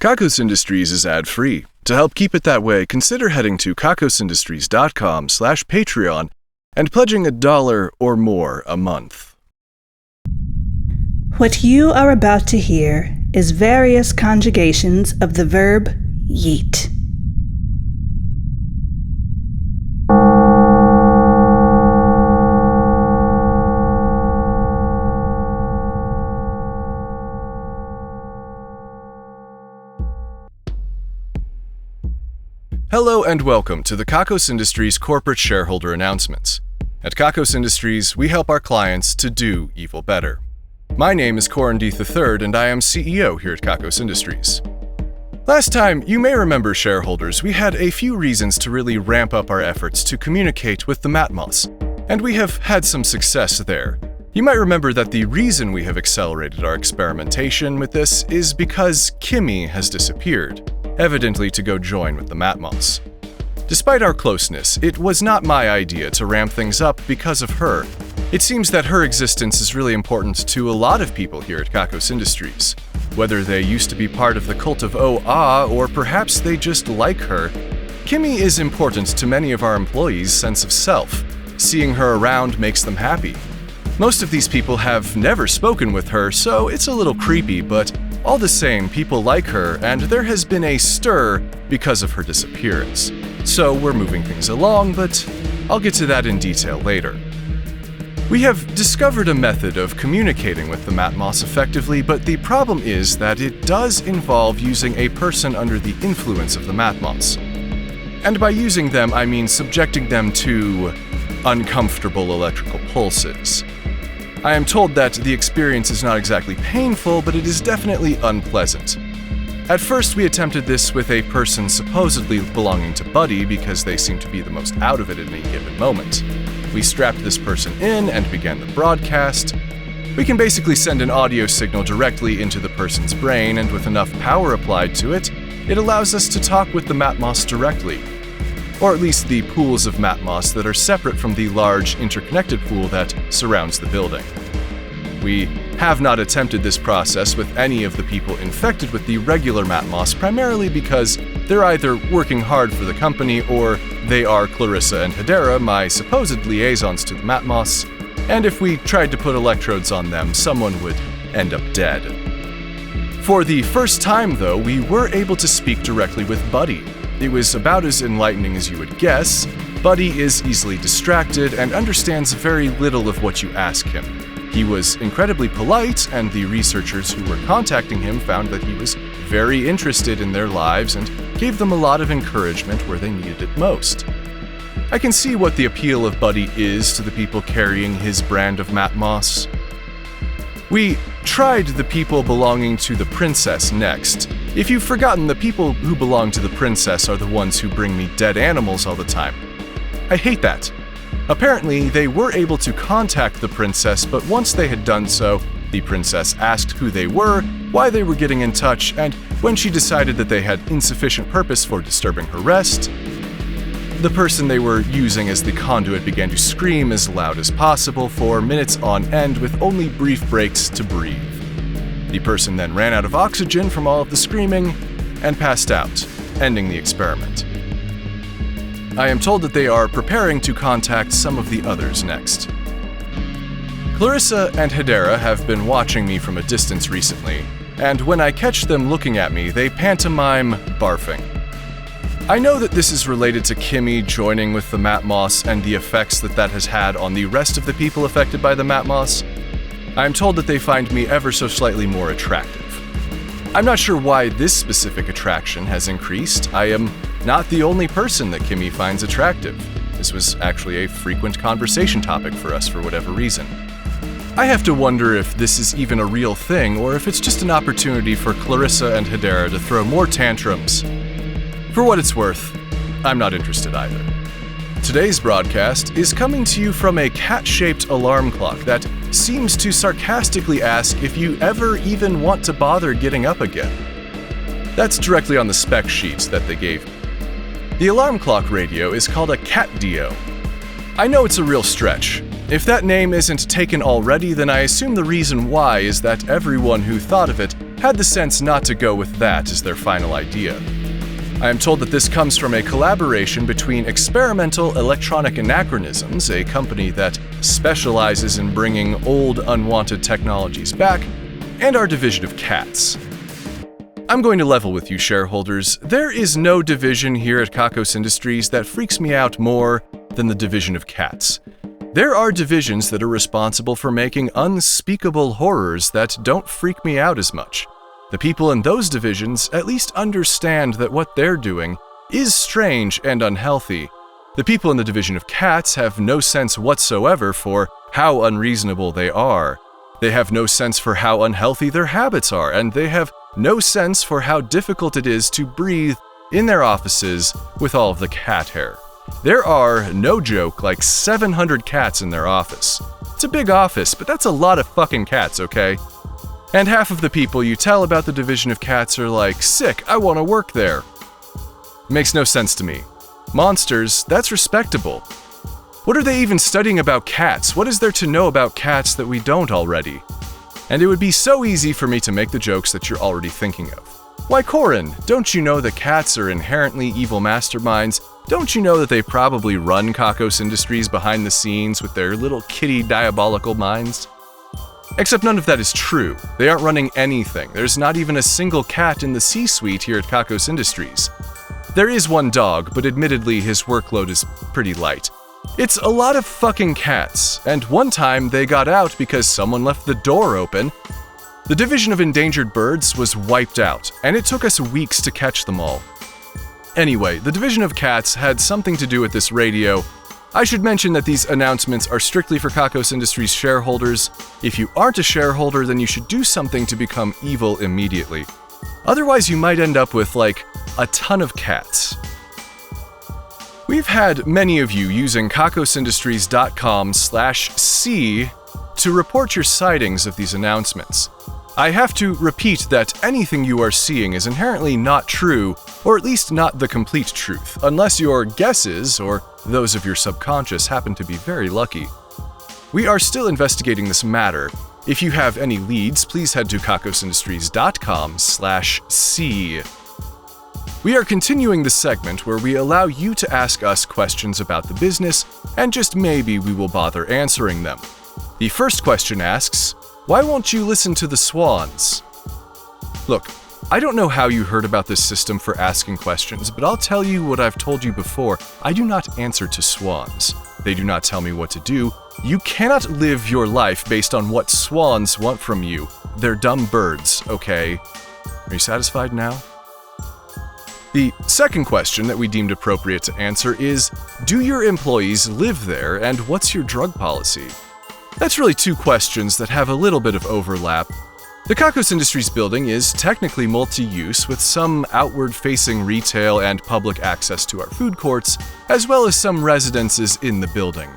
Kakos Industries is ad-free. To help keep it that way, consider heading to kakosindustries.com/Patreon and pledging $1 or more a month. What you are about to hear is various conjugations of the verb yeet. Hello and welcome to the Kakos Industries corporate shareholder announcements. At Kakos Industries, we help our clients to do evil better. My name is Corandeeth III, and I am CEO here at Kakos Industries. Last time, you may remember, shareholders, we had a few reasons to really ramp up our efforts to communicate with the Matmos, and we have had some success there. You might remember that the reason we have accelerated our experimentation with this is because Kimmie has disappeared, evidently to go join with the Matmos. Despite our closeness, it was not my idea to ramp things up because of her. It seems that her existence is really important to a lot of people here at Kakos Industries. Whether they used to be part of the cult of OA or perhaps they just like her, Kimmie is important to many of our employees' sense of self. Seeing her around makes them happy. Most of these people have never spoken with her, so it's a little creepy, but all the same, people like her, and there has been a stir because of her disappearance. So we're moving things along, but I'll get to that in detail later. We have discovered a method of communicating with the Matmos effectively, but the problem is that it does involve using a person under the influence of the Matmos. And by using them, I mean subjecting them to uncomfortable electrical pulses. I am told that the experience is not exactly painful, but it is definitely unpleasant. At first, we attempted this with a person supposedly belonging to Buddy because they seem to be the most out of it at any given moment. We strapped this person in and began the broadcast. We can basically send an audio signal directly into the person's brain, and with enough power applied to it, it allows us to talk with the Matmos directly. Or at least the pools of Matmos that are separate from the large interconnected pool that surrounds the building. We have not attempted this process with any of the people infected with the regular Matmos, primarily because they're either working hard for the company or they are Clarissa and Hedera, my supposed liaisons to the Matmos, and if we tried to put electrodes on them, someone would end up dead. For the first time, though, we were able to speak directly with Buddy. It was about as enlightening as you would guess. Buddy is easily distracted and understands very little of what you ask him. He was incredibly polite, and the researchers who were contacting him found that he was very interested in their lives and gave them a lot of encouragement where they needed it most. I can see what the appeal of Buddy is to the people carrying his brand of Matmos. We tried the people belonging to the princess next. If you've forgotten, the people who belong to the princess are the ones who bring me dead animals all the time. I hate that. Apparently, they were able to contact the princess, but once they had done so, the princess asked who they were, why they were getting in touch, and when she decided that they had insufficient purpose for disturbing her rest, the person they were using as the conduit began to scream as loud as possible for minutes on end with only brief breaks to breathe. The person then ran out of oxygen from all of the screaming and passed out, ending the experiment. I am told that they are preparing to contact some of the others next. Clarissa and Hedera have been watching me from a distance recently, and when I catch them looking at me, they pantomime barfing. I know that this is related to Kimmie joining with the Matmos and the effects that has had on the rest of the people affected by the Matmos. I am told that they find me ever so slightly more attractive. I'm not sure why this specific attraction has increased. I am not the only person that Kimmie finds attractive. This was actually a frequent conversation topic for us for whatever reason. I have to wonder if this is even a real thing or if it's just an opportunity for Clarissa and Hedera to throw more tantrums. For what it's worth, I'm not interested either. Today's broadcast is coming to you from a cat-shaped alarm clock that seems to sarcastically ask if you ever even want to bother getting up again. That's directly on the spec sheets that they gave me. The alarm clock radio is called a Cat-Dio. I know it's a real stretch. If that name isn't taken already, then I assume the reason why is that everyone who thought of it had the sense not to go with that as their final idea. I am told that this comes from a collaboration between Experimental Electronic Anachronisms, a company that specializes in bringing old, unwanted technologies back, and our division of cats. I'm going to level with you, shareholders. There is no division here at Kakos Industries that freaks me out more than the division of cats. There are divisions that are responsible for making unspeakable horrors that don't freak me out as much. The people in those divisions at least understand that what they're doing is strange and unhealthy. The people in the division of cats have no sense whatsoever for how unreasonable they are. They have no sense for how unhealthy their habits are, and they have no sense for how difficult it is to breathe in their offices with all of the cat hair. There are, no joke, like 700 cats in their office. It's a big office, but that's a lot of fucking cats, okay? And half of the people you tell about the division of cats are like, sick, I want to work there. Makes no sense to me. Monsters, that's respectable. What are they even studying about cats? What is there to know about cats that we don't already? And it would be so easy for me to make the jokes that you're already thinking of. Why, Corin, don't you know that cats are inherently evil masterminds? Don't you know that they probably run Kakos Industries behind the scenes with their little kitty diabolical minds? Except none of that is true. They aren't running anything. There's not even a single cat in the C-suite here at Kakos Industries. There is one dog, but admittedly his workload is pretty light. It's a lot of fucking cats, and one time they got out because someone left the door open. The division of endangered birds was wiped out, and it took us weeks to catch them all. Anyway, the division of cats had something to do with this radio. I should mention that these announcements are strictly for Kakos Industries shareholders. If you aren't a shareholder, then you should do something to become evil immediately. Otherwise, you might end up with, like, a ton of cats. We've had many of you using kakosindustries.com/c to report your sightings of these announcements. I have to repeat that anything you are seeing is inherently not true, or at least not the complete truth, unless your guesses, or those of your subconscious, happen to be very lucky. We are still investigating this matter. If you have any leads, please head to kakosindustries.com/c. We are continuing the segment where we allow you to ask us questions about the business, and just maybe we will bother answering them. The first question asks, why won't you listen to the swans? Look, I don't know how you heard about this system for asking questions, but I'll tell you what I've told you before. I do not answer to swans. They do not tell me what to do. You cannot live your life based on what swans want from you. They're dumb birds, okay? Are you satisfied now? The second question that we deemed appropriate to answer is, do your employees live there, and what's your drug policy? That's really two questions that have a little bit of overlap. The Kakos Industries building is technically multi-use, with some outward-facing retail and public access to our food courts, as well as some residences in the building.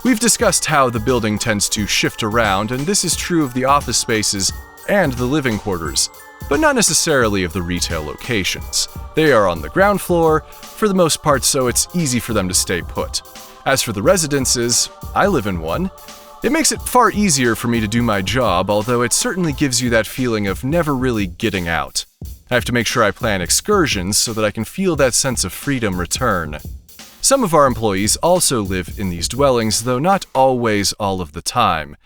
We've discussed how the building tends to shift around, and this is true of the office spaces and the living quarters, but not necessarily of the retail locations. They are on the ground floor, for the most part, so it's easy for them to stay put. As for the residences, I live in one. It makes it far easier for me to do my job, although it certainly gives you that feeling of never really getting out. I have to make sure I plan excursions so that I can feel that sense of freedom return. Some of our employees also live in these dwellings, though not always all of the time.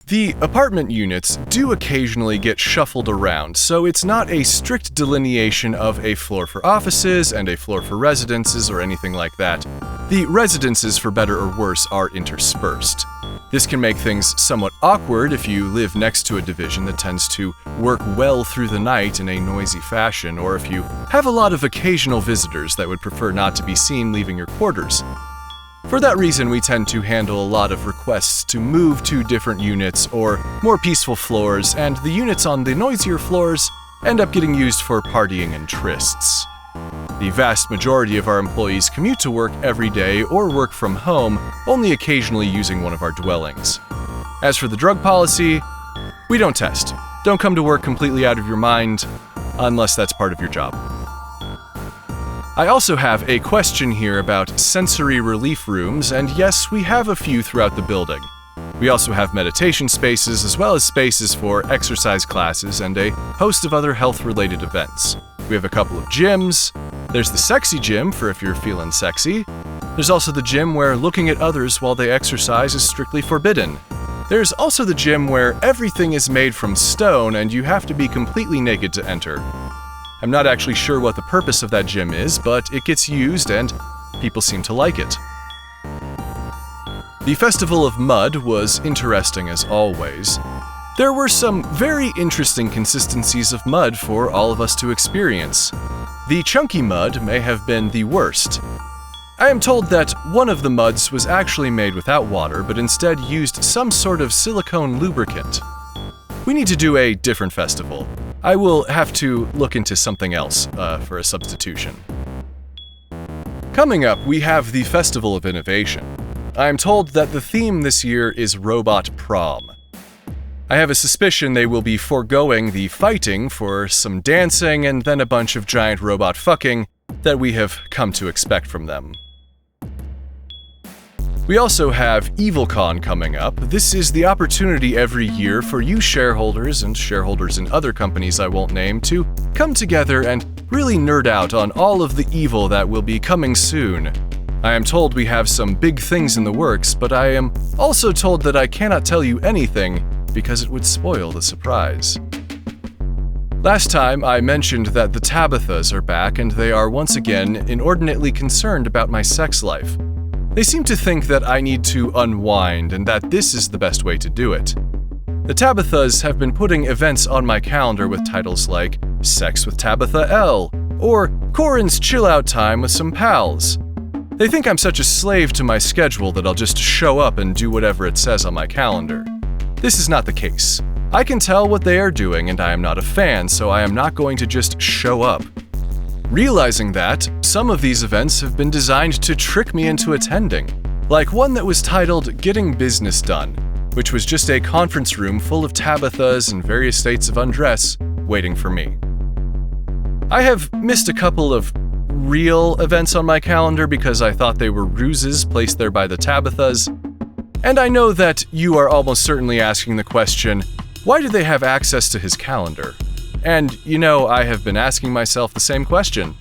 The apartment units do occasionally get shuffled around, so it's not a strict delineation of a floor for offices and a floor for residences or anything like that. The residences, for better or worse, are interspersed. This can make things somewhat awkward if you live next to a division that tends to work well through the night in a noisy fashion, or if you have a lot of occasional visitors that would prefer not to be seen leaving your quarters. For that reason, we tend to handle a lot of requests to move to different units or more peaceful floors, and the units on the noisier floors end up getting used for partying and trysts. The vast majority of our employees commute to work every day or work from home, only occasionally using one of our dwellings. As for the drug policy, we don't test. Don't come to work completely out of your mind, unless that's part of your job. I also have a question here about sensory relief rooms, and yes, we have a few throughout the building. We also have meditation spaces, as well as spaces for exercise classes and a host of other health-related events. We have a couple of gyms. There's the sexy gym for if you're feeling sexy. There's also the gym where looking at others while they exercise is strictly forbidden. There's also the gym where everything is made from stone and you have to be completely naked to enter. I'm not actually sure what the purpose of that gym is, but it gets used and people seem to like it. The Festival of Mud was interesting as always. There were some very interesting consistencies of mud for all of us to experience. The chunky mud may have been the worst. I am told that one of the muds was actually made without water, but instead used some sort of silicone lubricant. We need to do a different festival. I will have to look into something else for a substitution. Coming up, we have the Festival of Innovation. I am told that the theme this year is Robot Prom. I have a suspicion they will be foregoing the fighting for some dancing and then a bunch of giant robot fucking that we have come to expect from them. We also have EvilCon coming up. This is the opportunity every year for you shareholders and shareholders in other companies I won't name to come together and really nerd out on all of the evil that will be coming soon. I am told we have some big things in the works, but I am also told that I cannot tell you anything because it would spoil the surprise. Last time I mentioned that the Tabithas are back and they are once again inordinately concerned about my sex life. They seem to think that I need to unwind and that this is the best way to do it. The Tabithas have been putting events on my calendar with titles like Sex with Tabitha L. or Corin's Chill Out Time with Some Pals. They think I'm such a slave to my schedule that I'll just show up and do whatever it says on my calendar. This is not the case. I can tell what they are doing and I am not a fan, so I am not going to just show up. Realizing that, some of these events have been designed to trick me into attending, like one that was titled Getting Business Done, which was just a conference room full of Tabithas in various states of undress waiting for me. I have missed a couple of real events on my calendar because I thought they were ruses placed there by the Tabithas, and I know that you are almost certainly asking the question, why do they have access to his calendar? And, you know, I have been asking myself the same question.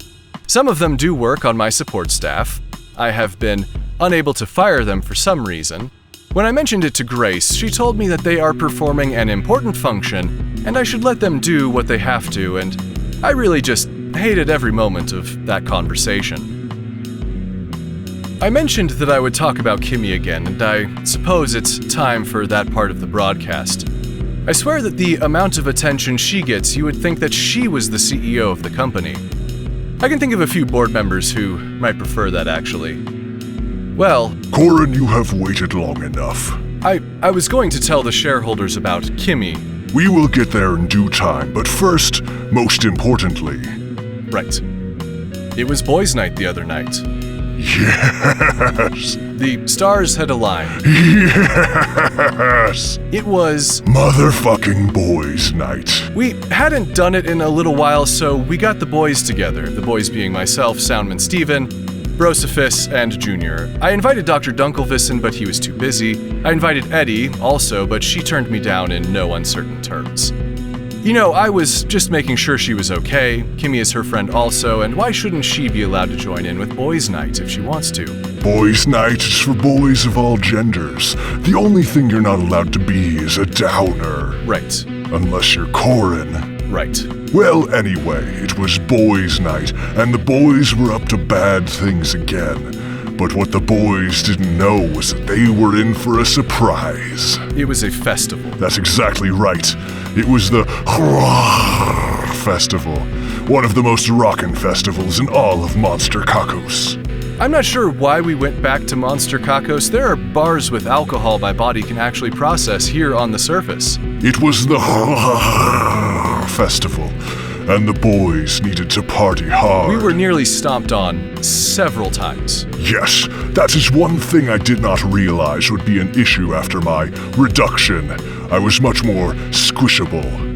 Some of them do work on my support staff. I have been unable to fire them for some reason. When I mentioned it to Grace, she told me that they are performing an important function, and I should let them do what they have to, and I really just hated every moment of that conversation. I mentioned that I would talk about Kimmie again, and I suppose it's time for that part of the broadcast. I swear that the amount of attention she gets, you would think that she was the CEO of the company. I can think of a few board members who might prefer that, actually. Well, Corin, you have waited long enough. I was going to tell the shareholders about Kimmie. We will get there in due time, but first, most importantly... Right. It was boys' night the other night. Yes! The stars had aligned. Yes! It was... motherfucking boys' night. We hadn't done it in a little while, so we got the boys together. The boys being myself, Soundman Steven, Brosophus, and Junior. I invited Dr. Dunkelvissen, but he was too busy. I invited Eddie, also, but she turned me down in no uncertain terms. You know, I was just making sure she was okay. Kimmie is her friend also, and why shouldn't she be allowed to join in with boys' night if she wants to? Boys' night is for boys of all genders. The only thing you're not allowed to be is a downer. Right. Unless you're Corin. Right. Well, anyway, it was boys' night, and the boys were up to bad things again. But what the boys didn't know was that they were in for a surprise. It was a festival. That's exactly right. It was the Festival, one of the most rockin' festivals in all of Monster Kakos. I'm not sure why we went back to Monster Kakos. There are bars with alcohol my body can actually process here on the surface. It was the Festival, and the boys needed to party hard. We were nearly stomped on several times. Yes, that is one thing I did not realize would be an issue after my reduction. I was much more squishable.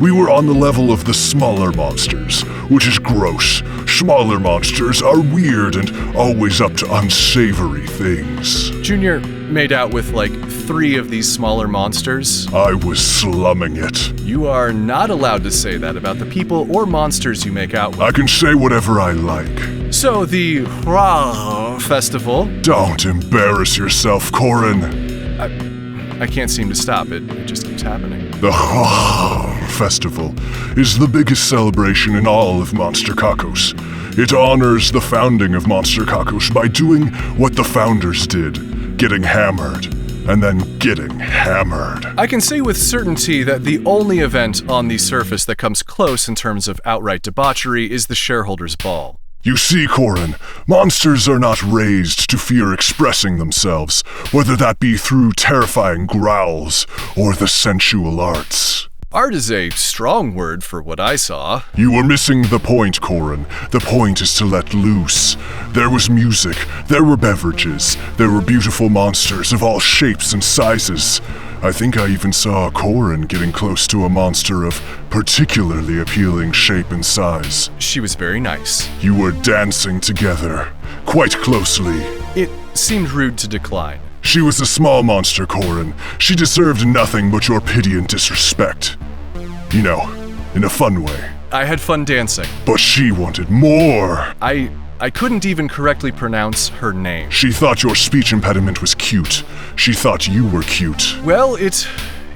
We were on the level of the smaller monsters, which is gross. Smaller monsters are weird and always up to unsavory things. Junior made out with like 3 of these smaller monsters. I was slumming it. You are not allowed to say that about the people or monsters you make out with. I can say whatever I like. So the Rai Festival. Don't embarrass yourself, Corin. I can't seem to stop it. It just keeps happening. The Festival is the biggest celebration in all of Monster Kakos. It honors the founding of Monster Kakos by doing what the founders did, getting hammered, and then getting hammered. I can say with certainty that the only event on the surface that comes close in terms of outright debauchery is the shareholders' ball. You see, Corin, monsters are not raised to fear expressing themselves, whether that be through terrifying growls or the sensual arts. Art is a strong word for what I saw. You were missing the point, Corin. The point is to let loose. There was music, there were beverages, there were beautiful monsters of all shapes and sizes. I think I even saw Corin getting close to a monster of particularly appealing shape and size. She was very nice. You were dancing together, quite closely. It seemed rude to decline. She was a small monster, Corin. She deserved nothing but your pity and disrespect. You know, in a fun way. I had fun dancing. But she wanted more. I couldn't even correctly pronounce her name. She thought your speech impediment was cute. She thought you were cute. Well, it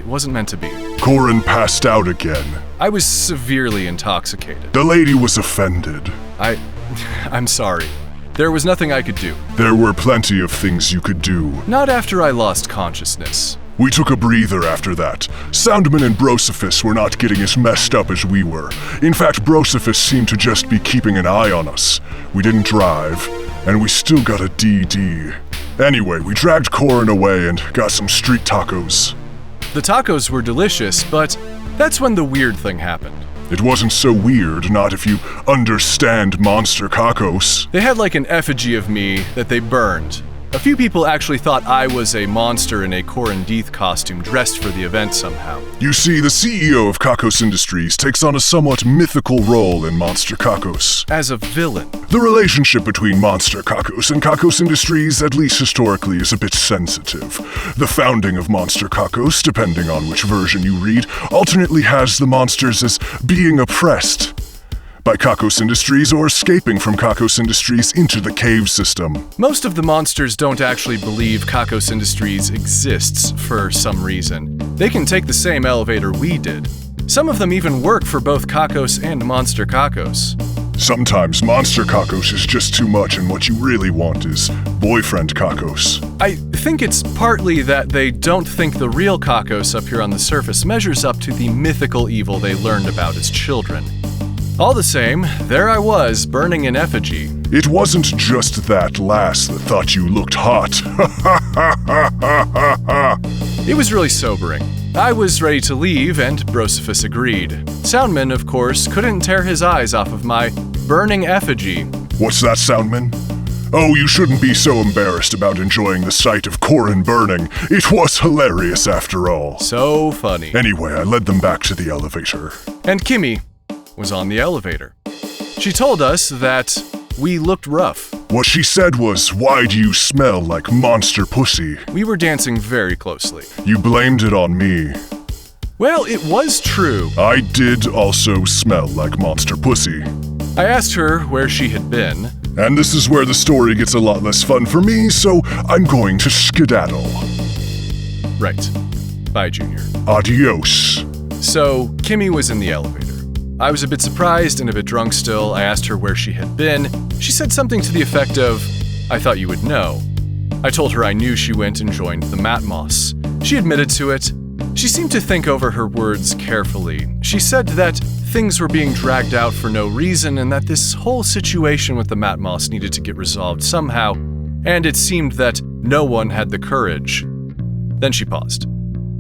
wasn't meant to be. Corin passed out again. I was severely intoxicated. The lady was offended. I'm sorry. There was nothing I could do. There were plenty of things you could do. Not after I lost consciousness. We took a breather after that. Soundman and Brosophus were not getting as messed up as we were. In fact, Brosophus seemed to just be keeping an eye on us. We didn't drive, and we still got a DD. Anyway, we dragged Corin away and got some street tacos. The tacos were delicious, but that's when the weird thing happened. It wasn't so weird, not if you understand Monster Kakos. They had like an effigy of me that they burned. A few people actually thought I was a monster in a Corin Deeth costume dressed for the event somehow. You see, the CEO of Kakos Industries takes on a somewhat mythical role in Monster Kakos. As a villain. The relationship between Monster Kakos and Kakos Industries, at least historically, is a bit sensitive. The founding of Monster Kakos, depending on which version you read, alternately has the monsters as being oppressed by Kakos Industries or escaping from Kakos Industries into the cave system. Most of the monsters don't actually believe Kakos Industries exists for some reason. They can take the same elevator we did. Some of them even work for both Kakos and Monster Kakos. Sometimes Monster Kakos is just too much, and what you really want is boyfriend Kakos. I think it's partly that they don't think the real Kakos up here on the surface measures up to the mythical evil they learned about as children. All the same, there I was, burning in effigy. It wasn't just that lass that thought you looked hot. It was really sobering. I was ready to leave, and Brosophus agreed. Soundman, of course, couldn't tear his eyes off of my burning effigy. What's that, Soundman? Oh, you shouldn't be so embarrassed about enjoying the sight of Corin burning. It was hilarious after all. So funny. Anyway, I led them back to the elevator. And Kimmie was on the elevator. She told us that we looked rough. What she said was, "Why do you smell like monster pussy?" We were dancing very closely. You blamed it on me. Well, it was true. I did also smell like monster pussy. I asked her where she had been. And this is where the story gets a lot less fun for me, so I'm going to skedaddle. Right. Bye, Junior. Adios. So, Kimmie was in the elevator. I was a bit surprised and a bit drunk still. I asked her where she had been. She said something to the effect of, "I thought you would know." I told her I knew she went and joined the Matmos. She admitted to it. She seemed to think over her words carefully. She said that things were being dragged out for no reason and that this whole situation with the Matmos needed to get resolved somehow, and it seemed that no one had the courage. Then she paused.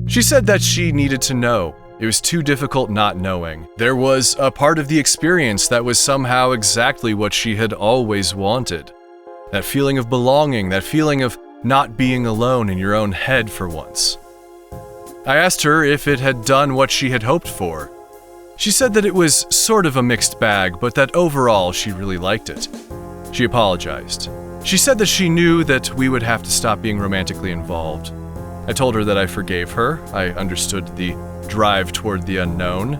She said that she needed to know. It was too difficult not knowing. There was a part of the experience that was somehow exactly what she had always wanted. That feeling of belonging, that feeling of not being alone in your own head for once. I asked her if it had done what she had hoped for. She said that it was sort of a mixed bag, but that overall she really liked it. She apologized. She said that she knew that we would have to stop being romantically involved. I told her that I forgave her. I understood the drive toward the unknown.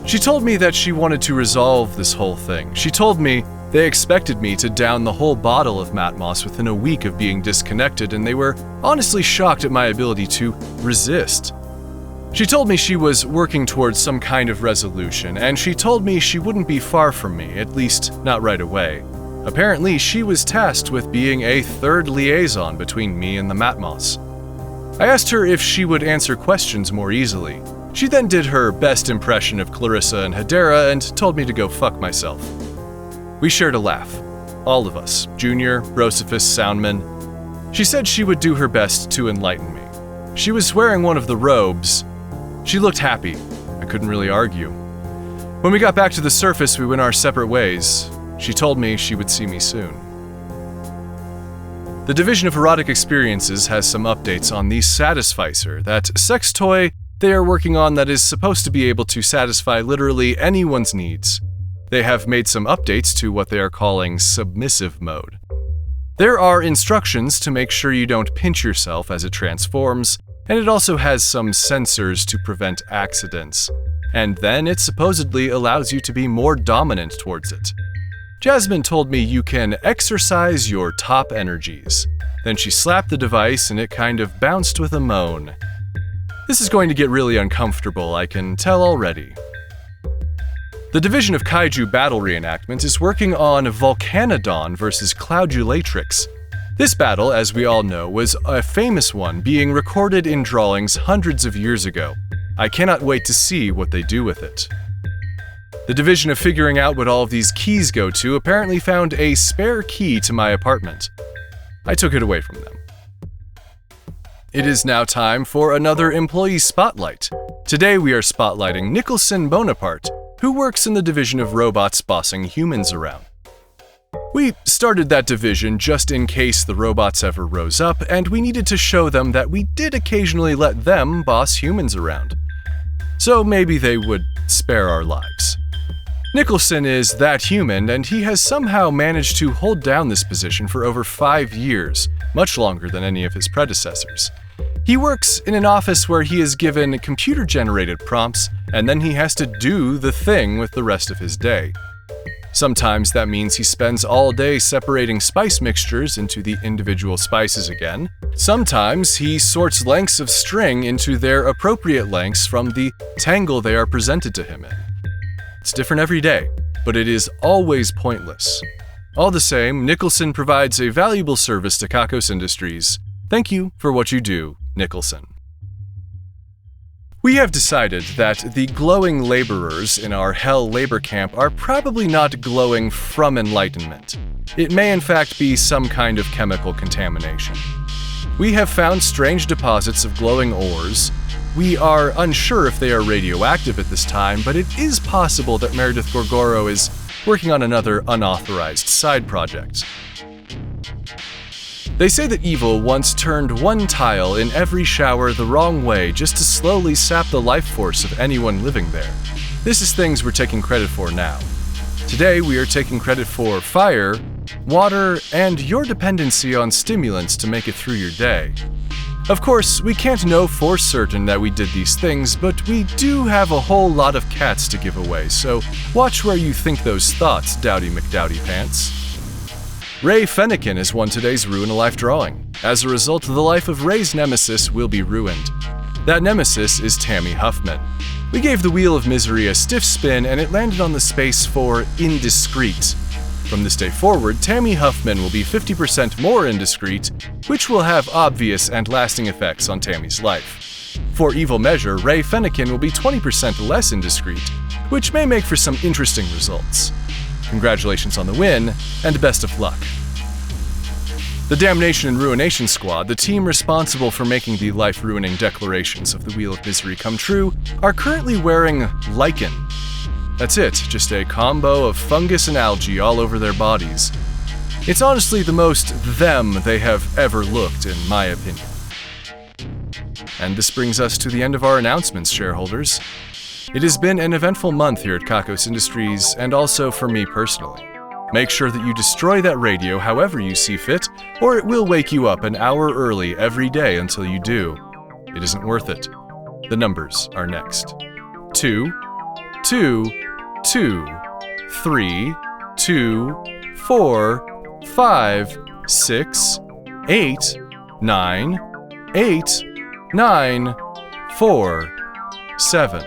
She told me that she wanted to resolve this whole thing. She told me they expected me to down the whole bottle of Matmos within a week of being disconnected, and they were honestly shocked at my ability to resist. She told me she was working towards some kind of resolution, and she told me she wouldn't be far from me, at least not right away. Apparently, she was tasked with being a third liaison between me and the Matmos. I asked her if she would answer questions more easily. She then did her best impression of Clarissa and Hedera and told me to go fuck myself. We shared a laugh. All of us, Junior, Rosephus, Soundman. She said she would do her best to enlighten me. She was wearing one of the robes. She looked happy. I couldn't really argue. When we got back to the surface, we went our separate ways. She told me she would see me soon. The Division of Erotic Experiences has some updates on the Satisficer, that sex toy they are working on that is supposed to be able to satisfy literally anyone's needs. They have made some updates to what they are calling submissive mode. There are instructions to make sure you don't pinch yourself as it transforms, and it also has some sensors to prevent accidents. And then it supposedly allows you to be more dominant towards it. Jasmine told me you can exercise your top energies. Then she slapped the device and it kind of bounced with a moan. This is going to get really uncomfortable, I can tell already. The Division of Kaiju Battle Reenactment is working on Volcanodon vs. Cloudulatrix. This battle, as we all know, was a famous one being recorded in drawings hundreds of years ago. I cannot wait to see what they do with it. The division of figuring out what all of these keys go to apparently found a spare key to my apartment. I took it away from them. It is now time for another employee spotlight. Today we are spotlighting Nicholson Bonaparte, who works in the division of robots bossing humans around. We started that division just in case the robots ever rose up, and we needed to show them that we did occasionally let them boss humans around. So maybe they would spare our lives. Nicholson is that human, and he has somehow managed to hold down this position for over 5 years, much longer than any of his predecessors. He works in an office where he is given computer-generated prompts, and then he has to do the thing with the rest of his day. Sometimes that means he spends all day separating spice mixtures into the individual spices again. Sometimes he sorts lengths of string into their appropriate lengths from the tangle they are presented to him in. It's different every day, but it is always pointless. All the same, Nicholson provides a valuable service to Kakos Industries. Thank you for what you do, Nicholson. We have decided that the glowing laborers in our Hell labor camp are probably not glowing from enlightenment. It may in fact be some kind of chemical contamination. We have found strange deposits of glowing ores. We are unsure if they are radioactive at this time, but it is possible that Meredith Gorgoro is working on another unauthorized side project. They say that evil once turned one tile in every shower the wrong way just to slowly sap the life force of anyone living there. This is things we're taking credit for now. Today we are taking credit for fire, water, and your dependency on stimulants to make it through your day. Of course, we can't know for certain that we did these things, but we do have a whole lot of cats to give away, so watch where you think those thoughts, Dowdy McDowdy Pants. Rai Fennekin has won today's Ruin a Life drawing. As a result, the life of Ray's nemesis will be ruined. That nemesis is Tammy Huffman. We gave the Wheel of Misery a stiff spin and it landed on the space for indiscreet. From this day forward, Tammy Huffman will be 50% more indiscreet, which will have obvious and lasting effects on Tammy's life. For evil measure, Rai Fennekin will be 20% less indiscreet, which may make for some interesting results. Congratulations on the win, and best of luck. The Damnation and Ruination Squad, the team responsible for making the life-ruining declarations of the Wheel of Misery come true, are currently wearing lichen. That's it, just a combo of fungus and algae all over their bodies. It's honestly the most them they have ever looked, in my opinion. And this brings us to the end of our announcements, shareholders. It has been an eventful month here at Kakos Industries, and also for me personally. Make sure that you destroy that radio however you see fit, or it will wake you up an hour early every day until you do. It isn't worth it. The numbers are next. 2, 2, 2, 3, 2, 4, 5, 6, 8, 9, 8, 9, 4, 7.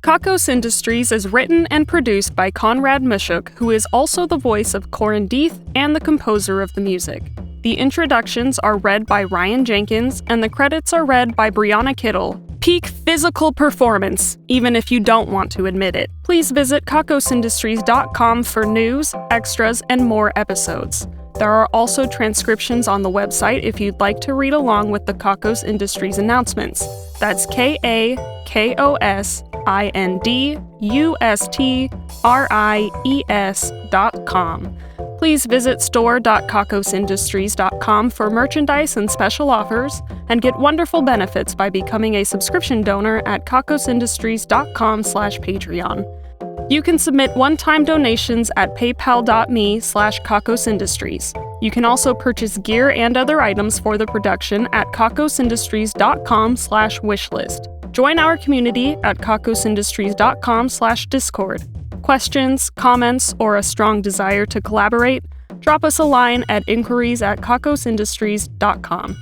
Kakos Industries is written and produced by Conrad Mishuk, who is also the voice of Corin Deeth and the composer of the music. The introductions are read by Ryan Jenkins, and the credits are read by Brianna Kittle. Peak physical performance, even if you don't want to admit it. Please visit kakosindustries.com for news, extras, and more episodes. There are also transcriptions on the website if you'd like to read along with the Kakos Industries announcements. That's KAKOSINDUSTRIES.com. Please visit store.kakosindustries.com for merchandise and special offers, and get wonderful benefits by becoming a subscription donor at kakosindustries.com/Patreon. You can submit one-time donations at paypal.me/kakosindustries. You can also purchase gear and other items for the production at kakosindustries.com/wishlist. Join our community at kakosindustries.com/discord. Questions, comments, or a strong desire to collaborate? Drop us a line at inquiries@kakosindustries.com.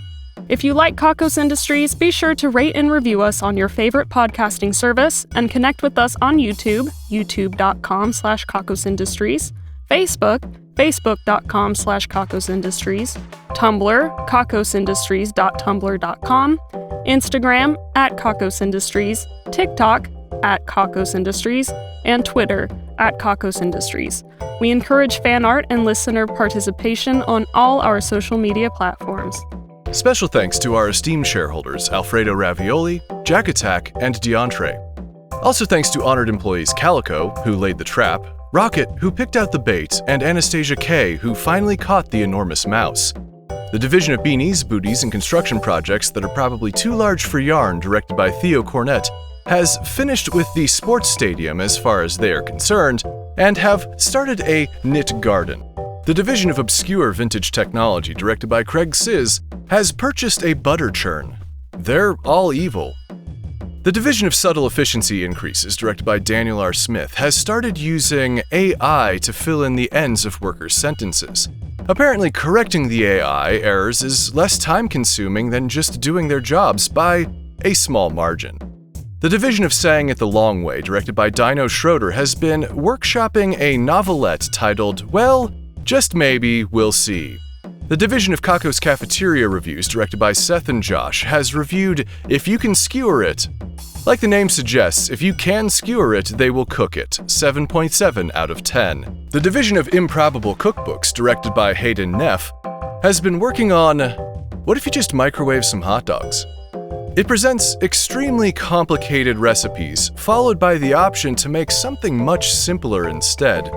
If you like Kakos Industries, be sure to rate and review us on your favorite podcasting service, and connect with us on YouTube, youtube.com/kakosindustries, Facebook, facebook.com/kakosindustries, Tumblr, kakosindustries.tumblr.com, Instagram @kakosindustries, TikTok @kakosindustries, and Twitter @kakosindustries. We encourage fan art and listener participation on all our social media platforms. Special thanks to our esteemed shareholders Alfredo Ravioli, Jack Attack, and DeAndre. Also thanks to honored employees Calico, who laid the trap, Rocket, who picked out the bait, and Anastasia K, who finally caught the enormous mouse. The division of beanies, booties, and construction projects that are probably too large for yarn, directed by Theo Cornett, has finished with the sports stadium as far as they are concerned, and have started a knit garden. The division of obscure vintage technology, directed by Craig Sizz, has purchased a butter churn. They're all evil. The division of subtle efficiency increases, directed by Daniel R. Smith, has started using AI to fill in the ends of workers' sentences. Apparently, correcting the AI errors is less time-consuming than just doing their jobs by a small margin. The division of Saying It the Long Way, directed by Dino Schroeder, has been workshopping a novelette titled, well, just maybe, we'll see. The division of Kakos Cafeteria Reviews, directed by Seth and Josh, has reviewed If You Can Skewer It. Like the name suggests, if you can skewer it, they will cook it, 7.7 out of 10. The division of Improbable Cookbooks, directed by Hayden Neff, has been working on What If You Just Microwave Some Hot Dogs? It presents extremely complicated recipes, followed by the option to make something much simpler instead.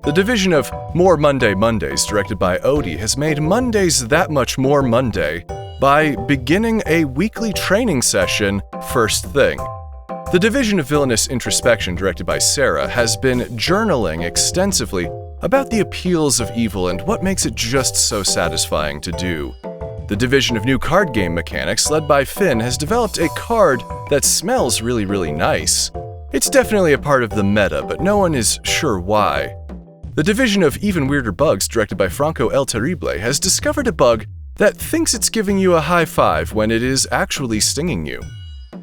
The division of More Monday Mondays, directed by Odie, has made Mondays that much more Monday by beginning a weekly training session first thing. The division of Villainous Introspection, directed by Sarah, has been journaling extensively about the appeals of evil and what makes it just so satisfying to do. The division of New Card Game Mechanics, led by Finn, has developed a card that smells really, really nice. It's definitely a part of the meta, but no one is sure why. The division of Even Weirder Bugs, directed by Franco El Terrible, has discovered a bug that thinks it's giving you a high five when it is actually stinging you.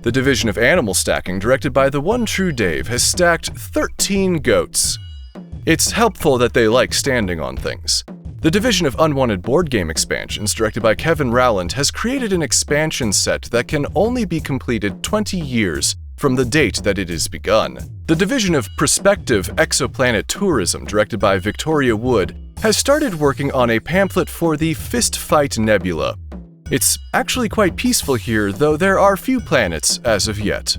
The division of Animal Stacking, directed by the one true Dave, has stacked 13 goats. It's helpful that they like standing on things. The division of Unwanted Board Game Expansions, directed by Kevin Rowland, has created an expansion set that can only be completed 20 years from the date that it is begun. The division of Prospective Exoplanet Tourism, directed by Victoria Wood, has started working on a pamphlet for the Fist Fight Nebula. It's actually quite peaceful here, though there are few planets as of yet.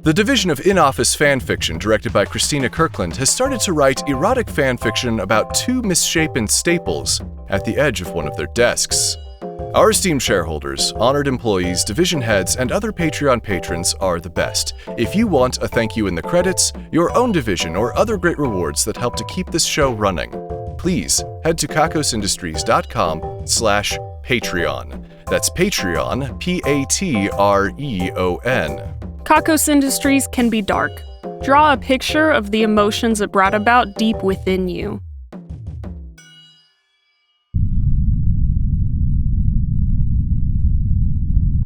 The division of in-office fanfiction, directed by Christina Kirkland, has started to write erotic fanfiction about two misshapen staples at the edge of one of their desks. Our esteemed shareholders, honored employees, division heads, and other Patreon patrons are the best. If you want a thank you in the credits, your own division, or other great rewards that help to keep this show running, please head to kakosindustries.com/Patreon. That's Patreon, Patreon. Kakos Industries can be dark. Draw a picture of the emotions it brought about deep within you.